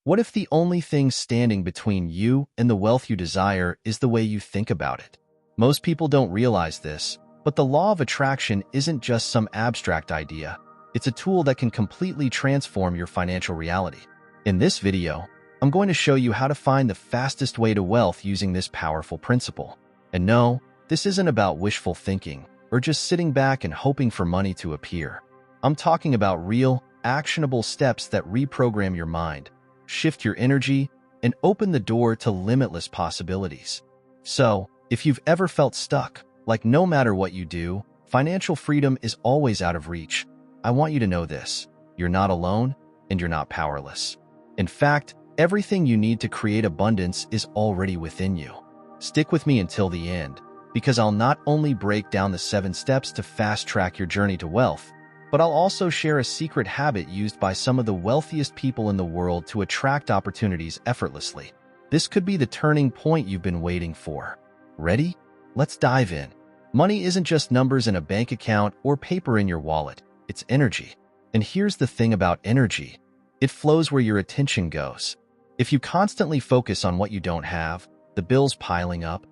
What if the only thing standing between you and the wealth you desire is the way you think about it? Most people don't realize this, but the law of attraction isn't just some abstract idea. It's a tool that can completely transform your financial reality. In this video, I'm going to show you how to find the fastest way to wealth using this powerful principle. And no, this isn't about wishful thinking or just sitting back and hoping for money to appear. I'm talking about real, actionable steps that reprogram your mind, shift your energy, and open the door to limitless possibilities. So, if you've ever felt stuck, like no matter what you do, financial freedom is always out of reach, I want you to know this: you're not alone and you're not powerless. In fact, everything you need to create abundance is already within you. Stick with me until the end, because I'll not only break down the 7 steps to fast-track your journey to wealth, but I'll also share a secret habit used by some of the wealthiest people in the world to attract opportunities effortlessly. This could be the turning point you've been waiting for. Ready? Let's dive in. Money isn't just numbers in a bank account or paper in your wallet. It's energy. And here's the thing about energy: it flows where your attention goes. If you constantly focus on what you don't have, the bills piling up,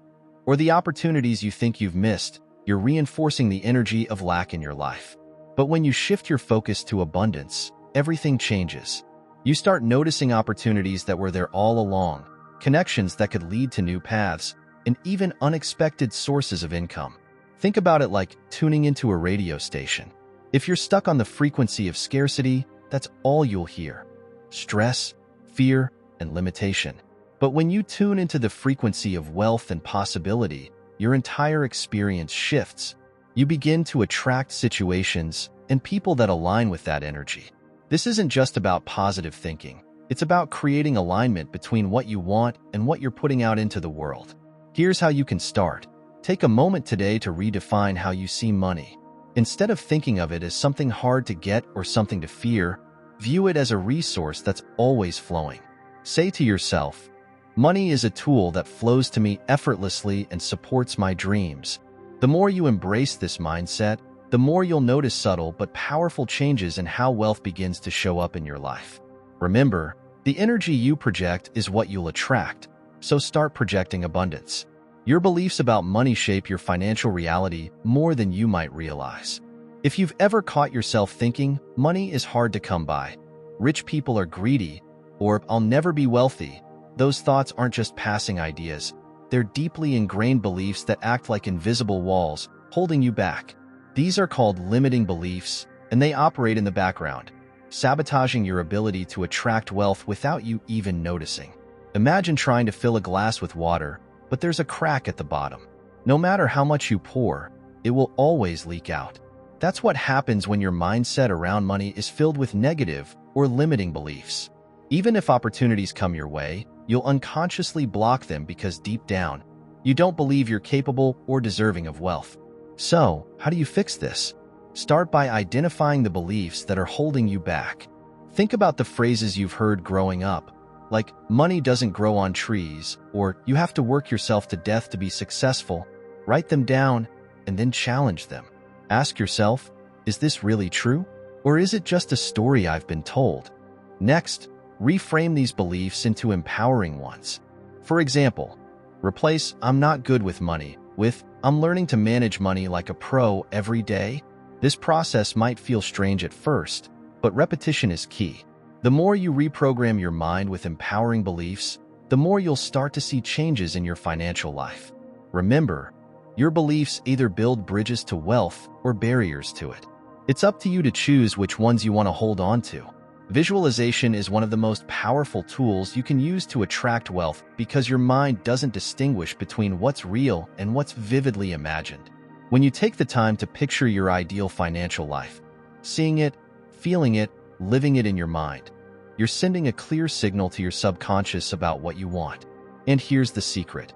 or the opportunities you think you've missed, you're reinforcing the energy of lack in your life. But when you shift your focus to abundance, everything changes. You start noticing opportunities that were there all along, connections that could lead to new paths, and even unexpected sources of income. Think about it like tuning into a radio station. If you're stuck on the frequency of scarcity, that's all you'll hear: stress, fear, and limitation. But when you tune into the frequency of wealth and possibility, your entire experience shifts. You begin to attract situations and people that align with that energy. This isn't just about positive thinking. It's about creating alignment between what you want and what you're putting out into the world. Here's how you can start. Take a moment today to redefine how you see money. Instead of thinking of it as something hard to get or something to fear, view it as a resource that's always flowing. Say to yourself, "Money is a tool that flows to me effortlessly and supports my dreams." The more you embrace this mindset, the more you'll notice subtle but powerful changes in how wealth begins to show up in your life. Remember, the energy you project is what you'll attract, so start projecting abundance. Your beliefs about money shape your financial reality more than you might realize. If you've ever caught yourself thinking, "Money is hard to come by," "rich people are greedy," or "I'll never be wealthy," those thoughts aren't just passing ideas. They're deeply ingrained beliefs that act like invisible walls, holding you back. These are called limiting beliefs, and they operate in the background, sabotaging your ability to attract wealth without you even noticing. Imagine trying to fill a glass with water, but there's a crack at the bottom. No matter how much you pour, it will always leak out. That's what happens when your mindset around money is filled with negative or limiting beliefs. Even if opportunities come your way, you'll unconsciously block them because deep down, you don't believe you're capable or deserving of wealth. So, how do you fix this? Start by identifying the beliefs that are holding you back. Think about the phrases you've heard growing up, like "money doesn't grow on trees," or "you have to work yourself to death to be successful." Write them down and then challenge them. Ask yourself, is this really true? Or is it just a story I've been told? Next, reframe these beliefs into empowering ones. For example, replace "I'm not good with money" with "I'm learning to manage money like a pro every day." This process might feel strange at first, but repetition is key. The more you reprogram your mind with empowering beliefs, the more you'll start to see changes in your financial life. Remember, your beliefs either build bridges to wealth or barriers to it. It's up to you to choose which ones you want to hold on to. Visualization is one of the most powerful tools you can use to attract wealth because your mind doesn't distinguish between what's real and what's vividly imagined. When you take the time to picture your ideal financial life, seeing it, feeling it, living it in your mind, you're sending a clear signal to your subconscious about what you want. And here's the secret.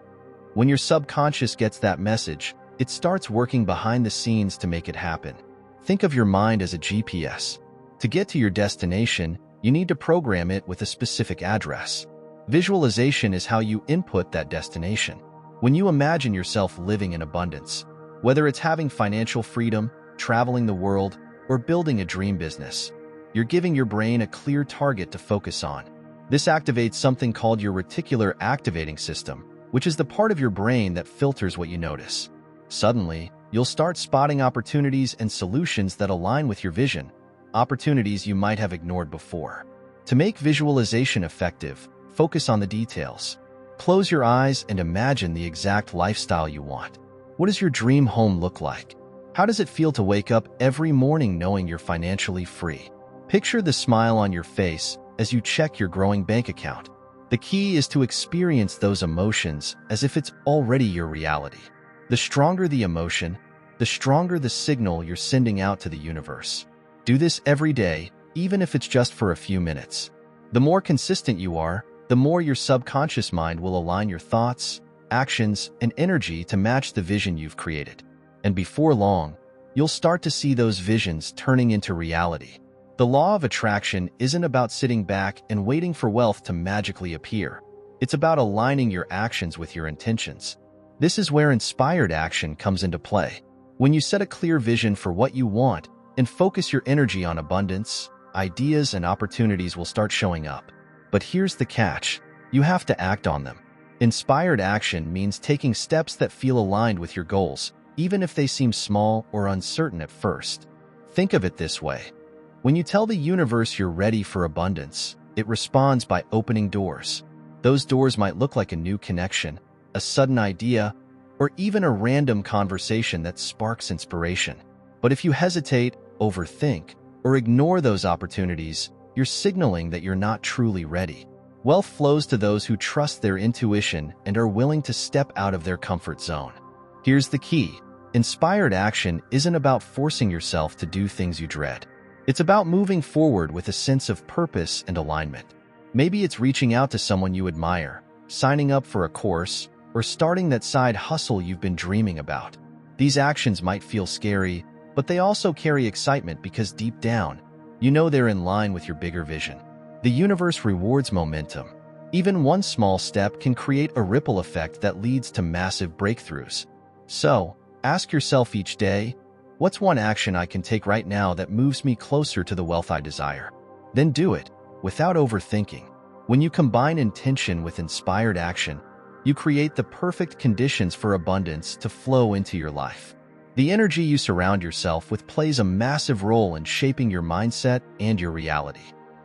When your subconscious gets that message, it starts working behind the scenes to make it happen. Think of your mind as a GPS. To get to your destination, you need to program it with a specific address. Visualization is how you input that destination. When you imagine yourself living in abundance, whether it's having financial freedom, traveling the world, or building a dream business, you're giving your brain a clear target to focus on. This activates something called your reticular activating system, which is the part of your brain that filters what you notice. Suddenly, you'll start spotting opportunities and solutions that align with your vision, opportunities you might have ignored before. To make visualization effective, focus on the details. Close your eyes and imagine the exact lifestyle you want. What does your dream home look like? How does it feel to wake up every morning knowing you're financially free? Picture the smile on your face as you check your growing bank account. The key is to experience those emotions as if it's already your reality. The stronger the emotion, the stronger the signal you're sending out to the universe. Do this every day, even if it's just for a few minutes. The more consistent you are, the more your subconscious mind will align your thoughts, actions, and energy to match the vision you've created. And before long, you'll start to see those visions turning into reality. The law of attraction isn't about sitting back and waiting for wealth to magically appear. It's about aligning your actions with your intentions. This is where inspired action comes into play. When you set a clear vision for what you want and focus your energy on abundance, ideas and opportunities will start showing up. But here's the catch: you have to act on them. Inspired action means taking steps that feel aligned with your goals, even if they seem small or uncertain at first. Think of it this way. When you tell the universe you're ready for abundance, it responds by opening doors. Those doors might look like a new connection, a sudden idea, or even a random conversation that sparks inspiration. But if you hesitate, overthink, or ignore those opportunities, you're signaling that you're not truly ready. Wealth flows to those who trust their intuition and are willing to step out of their comfort zone. Here's the key: inspired action isn't about forcing yourself to do things you dread. It's about moving forward with a sense of purpose and alignment. Maybe it's reaching out to someone you admire, signing up for a course, or starting that side hustle you've been dreaming about. These actions might feel scary, but they also carry excitement because deep down, you know they're in line with your bigger vision. The universe rewards momentum. Even one small step can create a ripple effect that leads to massive breakthroughs. So, ask yourself each day, what's one action I can take right now that moves me closer to the wealth I desire? Then do it, without overthinking. When you combine intention with inspired action, you create the perfect conditions for abundance to flow into your life. The energy you surround yourself with plays a massive role in shaping your mindset and your reality.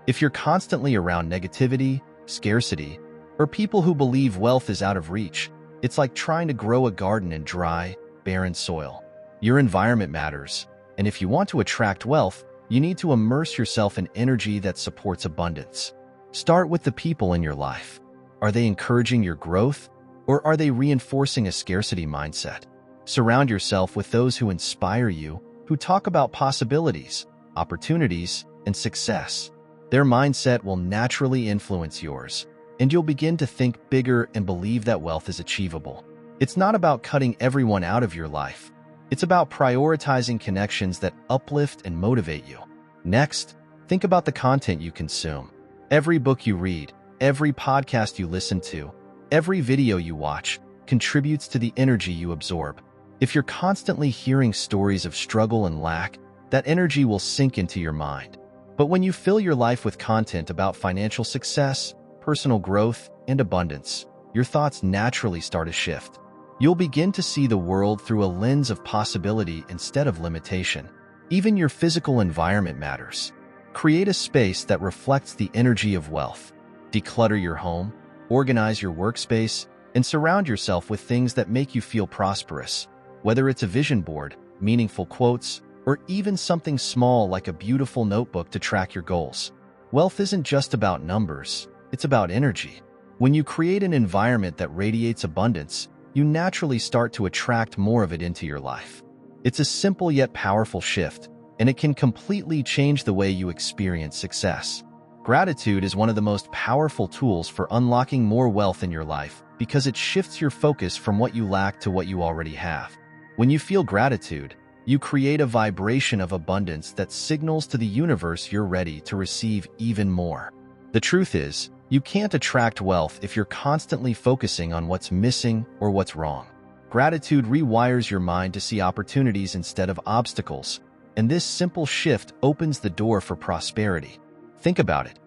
If you're constantly around negativity, scarcity, or people who believe wealth is out of reach, it's like trying to grow a garden in dry, barren soil. Your environment matters, and if you want to attract wealth, you need to immerse yourself in energy that supports abundance. Start with the people in your life. Are they encouraging your growth, or are they reinforcing a scarcity mindset? Surround yourself with those who inspire you, who talk about possibilities, opportunities, and success. Their mindset will naturally influence yours, and you'll begin to think bigger and believe that wealth is achievable. It's not about cutting everyone out of your life. It's about prioritizing connections that uplift and motivate you. Next, think about the content you consume. Every book you read, every podcast you listen to, every video you watch contributes to the energy you absorb. If you're constantly hearing stories of struggle and lack, that energy will sink into your mind. But when you fill your life with content about financial success, personal growth, and abundance, your thoughts naturally start to shift. You'll begin to see the world through a lens of possibility instead of limitation. Even your physical environment matters. Create a space that reflects the energy of wealth. Declutter your home, organize your workspace, and surround yourself with things that make you feel prosperous. Whether it's a vision board, meaningful quotes, or even something small like a beautiful notebook to track your goals. Wealth isn't just about numbers, it's about energy. When you create an environment that radiates abundance, you naturally start to attract more of it into your life. It's a simple yet powerful shift, and it can completely change the way you experience success. Gratitude is one of the most powerful tools for unlocking more wealth in your life because it shifts your focus from what you lack to what you already have. When you feel gratitude, you create a vibration of abundance that signals to the universe you're ready to receive even more. The truth is, you can't attract wealth if you're constantly focusing on what's missing or what's wrong. Gratitude rewires your mind to see opportunities instead of obstacles, and this simple shift opens the door for prosperity. Think about it.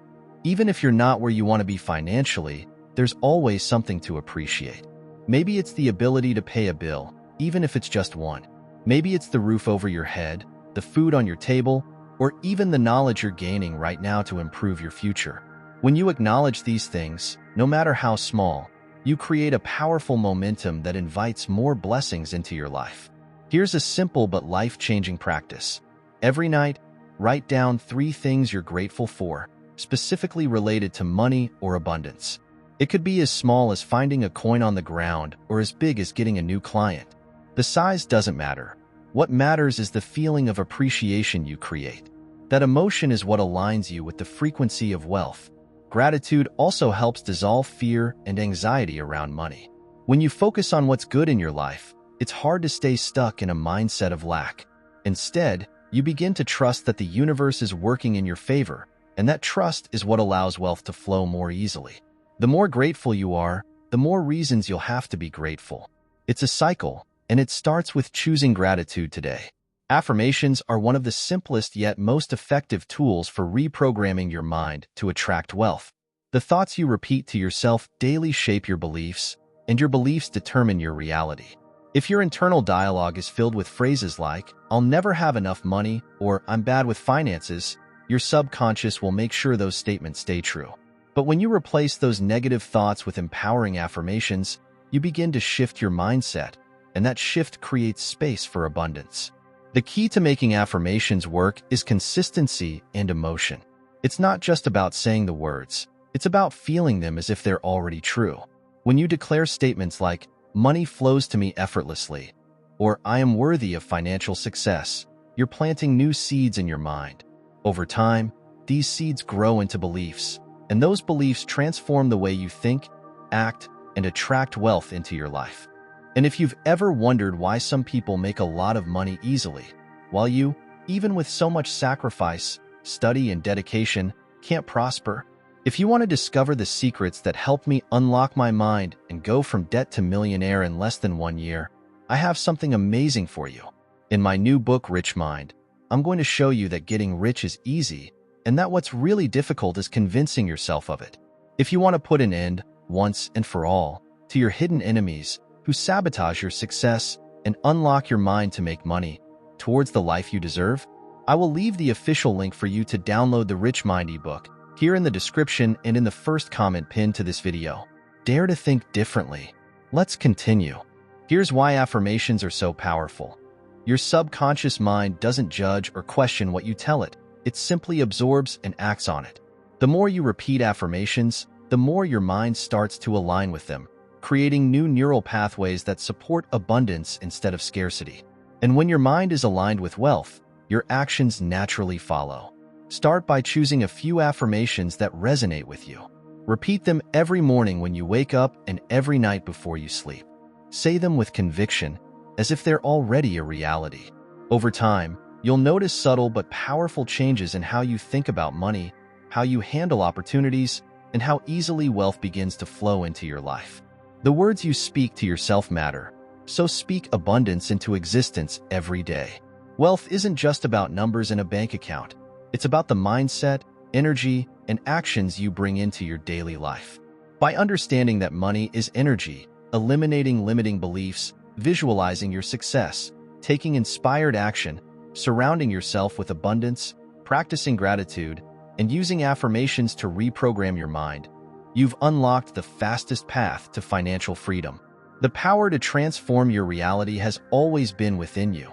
Even if you're not where you want to be financially, there's always something to appreciate. Maybe it's the ability to pay a bill, even if it's just one. Maybe it's the roof over your head, the food on your table, or even the knowledge you're gaining right now to improve your future. When you acknowledge these things, no matter how small, you create a powerful momentum that invites more blessings into your life. Here's a simple but life-changing practice. Every night, write down 3 things you're grateful for, specifically related to money or abundance. It could be as small as finding a coin on the ground or as big as getting a new client. The size doesn't matter. What matters is the feeling of appreciation you create. That emotion is what aligns you with the frequency of wealth. Gratitude also helps dissolve fear and anxiety around money. When you focus on what's good in your life, it's hard to stay stuck in a mindset of lack. Instead, you begin to trust that the universe is working in your favor, and that trust is what allows wealth to flow more easily. The more grateful you are, the more reasons you'll have to be grateful. It's a cycle, and it starts with choosing gratitude today. Affirmations are one of the simplest yet most effective tools for reprogramming your mind to attract wealth. The thoughts you repeat to yourself daily shape your beliefs, and your beliefs determine your reality. If your internal dialogue is filled with phrases like, "I'll never have enough money," or "I'm bad with finances," your subconscious will make sure those statements stay true. But when you replace those negative thoughts with empowering affirmations, you begin to shift your mindset, and that shift creates space for abundance. The key to making affirmations work is consistency and emotion. It's not just about saying the words, it's about feeling them as if they're already true. When you declare statements like, "Money flows to me effortlessly," or "I am worthy of financial success," you're planting new seeds in your mind. Over time, these seeds grow into beliefs, and those beliefs transform the way you think, act, and attract wealth into your life. And if you've ever wondered why some people make a lot of money easily, while you, even with so much sacrifice, study, and dedication, can't prosper, if you want to discover the secrets that helped me unlock my mind and go from debt to millionaire in less than 1 year, I have something amazing for you. In my new book, Rich Mind, I'm going to show you that getting rich is easy, and that what's really difficult is convincing yourself of it. If you want to put an end, once and for all, to your hidden enemies who sabotage your success and unlock your mind to make money towards the life you deserve, I will leave the official link for you to download the Rich Mind ebook here in the description and in the first comment pinned to this video. Dare to think differently. Let's continue. Here's why affirmations are so powerful. Your subconscious mind doesn't judge or question what you tell it. It simply absorbs and acts on it. The more you repeat affirmations, the more your mind starts to align with them, creating new neural pathways that support abundance instead of scarcity. And when your mind is aligned with wealth, your actions naturally follow. Start by choosing a few affirmations that resonate with you. Repeat them every morning when you wake up and every night before you sleep. Say them with conviction, as if they're already a reality. Over time, you'll notice subtle but powerful changes in how you think about money, how you handle opportunities, and how easily wealth begins to flow into your life. The words you speak to yourself matter, so speak abundance into existence every day. Wealth isn't just about numbers in a bank account. It's about the mindset, energy, and actions you bring into your daily life. By understanding that money is energy, eliminating limiting beliefs, visualizing your success, taking inspired action, surrounding yourself with abundance, practicing gratitude, and using affirmations to reprogram your mind, you've unlocked the fastest path to financial freedom. The power to transform your reality has always been within you.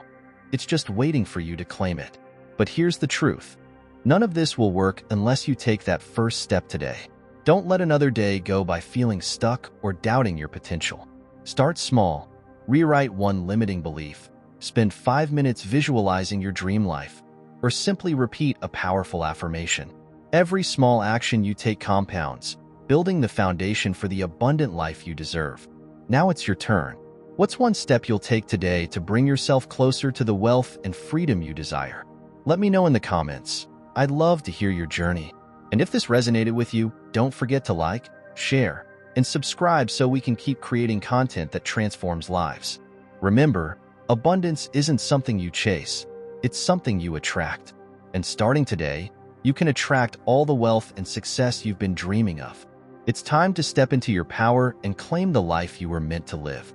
It's just waiting for you to claim it. But here's the truth. None of this will work unless you take that first step today. Don't let another day go by feeling stuck or doubting your potential. Start small. Rewrite one limiting belief. Spend 5 minutes visualizing your dream life, or simply repeat a powerful affirmation. Every small action you take compounds, building the foundation for the abundant life you deserve. Now it's your turn. What's one step you'll take today to bring yourself closer to the wealth and freedom you desire? Let me know in the comments. I'd love to hear your journey. And if this resonated with you, don't forget to like, share, and subscribe so we can keep creating content that transforms lives. Remember, abundance isn't something you chase, it's something you attract. And starting today, you can attract all the wealth and success you've been dreaming of. It's time to step into your power and claim the life you were meant to live.